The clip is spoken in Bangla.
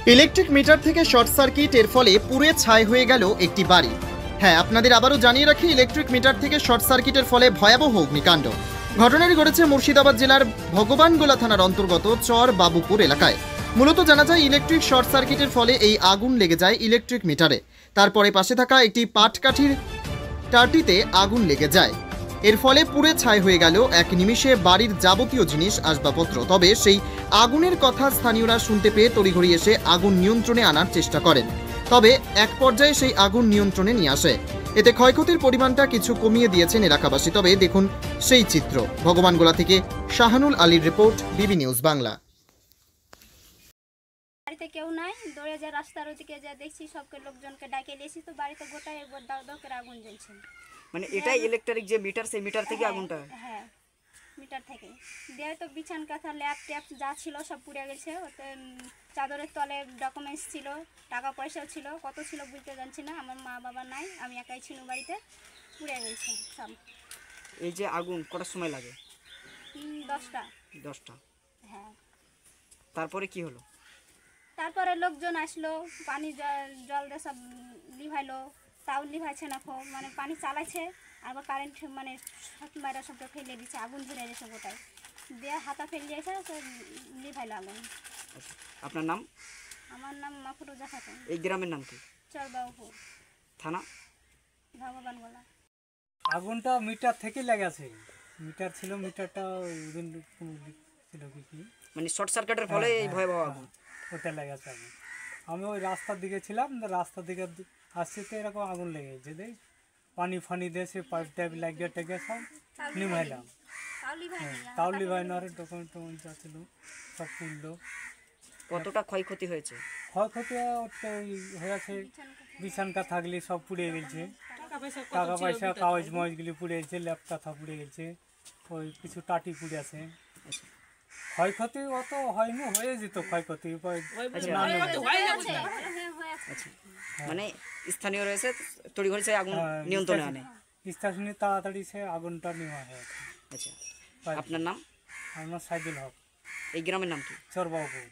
ইলেকট্রিক মিটার থেকে শর্ট সার্কিট এর ফলে পুড়ে ছাই হয়ে গেল একটি বাড়ি। হ্যাঁ, আপনাদের আবারও জানিয়ে রাখি, ইলেকট্রিক মিটার থেকে শর্ট সার্কিটের ফলে ভয়াবহ অগ্নিকাণ্ড। ঘটনাটি ঘটেছে মুর্শিদাবাদ জেলার ভগবানগোলা থানার অন্তর্গত চর বাবুপুর এলাকায়। মূলত জানা যায়, ইলেকট্রিক শর্ট সার্কিটের ফলে এই আগুন লেগে যায় ইলেকট্রিক মিটারে। তারপরে পাশে থাকা একটি পাটকাঠির টাটিতে আগুন লেগে যায়। এর ফলে পুড়ে ছাই হয়ে গেল এক নিমিষে বাড়ির যাবতীয় জিনিস আসবাবপত্র। তবে সেই আগুনের কথা স্থানীয়রা শুনতে পেয়ে তড়িঘড়ি এসে আগুন নিয়ন্ত্রণে আনার চেষ্টা করেন। তবে এক পর্যায়ে সেই আগুন নিয়ন্ত্রণে নিয়ে আসে। এতে ক্ষয়ক্ষতির পরিমাণটা কিছু কমিয়ে দিয়েছেন এলাকাবাসী। তবে দেখুন সেই চিত্র। ভগবানগোলা থেকে শাহানুল আলীর রিপোর্ট, বিবি নিউজ বাংলা। বাড়িতে কেউ নাই, দৌড়ে যা রাস্তার ওদিকে যা দেখছি সবকে লোকজনকে ডাকে নিয়েছি, তো বাড়িতে গোটায় একবার দাও দাও করে আগুন জ্বলছে। মানে এটাই ইলেকট্রিক যে মিটার, সেই মিটার থেকে আগুনটা? হ্যাঁ, মিটার থেকে দিয়ে তো বিছান কাঁথা ল্যাপ ট্যাপ যা ছিল সব পুড়ে গেছে। ওতে চাদরের তলে ডকুমেন্টস ছিল, টাকা পয়সাও ছিল, কত ছিল বুঝতে জানছি না। আমার মা বাবা নাই, আমি একাই ছিল বাড়িতে, পুড়ে গেছে সব। এই যে আগুন কটার সময় লাগে? 10টা। হ্যাঁ। তারপরে কি হলো? তারপরে লোকজন আসলো, পানি জল দিয়ে সব লিভাইলো, তাও লিভাইছে না খুব, মানে পানি চালাইছে, আবার কারেন্ট মানে সব মায়েরা সবটা ফেলে দিচ্ছে, আগুন ধরে গেছে গোটায়, দিয়ে হাতা ফেলে দিয়েছে, তো লিভাইলো আগুন। আপনার নাম? আমার নাম মাফরুজা খাতুন। এই গ্রামের নাম কি? চরবাবুপুর থানা? ভগবানগোলা। আগুনটা মিটার থেকে লেগেছে। মিটার ছিল, মিটারটা ছিল কি মানে শর্ট সার্কিটের ফলে এই ভয়াবহ আগুন ওটা লেগেছে আগুন। আমি ওই রাস্তার দিকে ছিলাম, রাস্তার দিকে আসছে তো এরকম আগুন লেগেছে। দেখ পানি ফানি দিয়ে সে পাইপ টাইপ লাগিয়ে টেকে সব নিভাইলাম। তাও লিভাই না, ডকুমেন্ট টকুমেন্ট যা ছিল সব পুড়লো। কতটা ক্ষয়ক্ষতি হয়েছে? ক্ষয়ক্ষতি হয়েছে, বিছানকা থাকলে সব পুড়ে গেছে, টাকা পয়সা কাগজ মজগুলি পুড়ে গেছে, ল্যাপ কাঁথা পুড়ে গেছে, ওই কিছু টাটি পুড়ে আছে। ক্ষয়ক্ষতি অত হয়নি, হয়ে যেত ক্ষয়ক্ষতি। মানে স্থানীয় রয়েছে তড়িঘড়ি সে আগুন নিয়ন্ত্রণে আনে। স্থানীয় তাড়াতাড়ি সে আগুনটা নেওয়া হয়েছে। আচ্ছা, আপনার নাম? আমার নাম সাইদুল হক। এই গ্রামের নাম কি? চরবাবুপুর।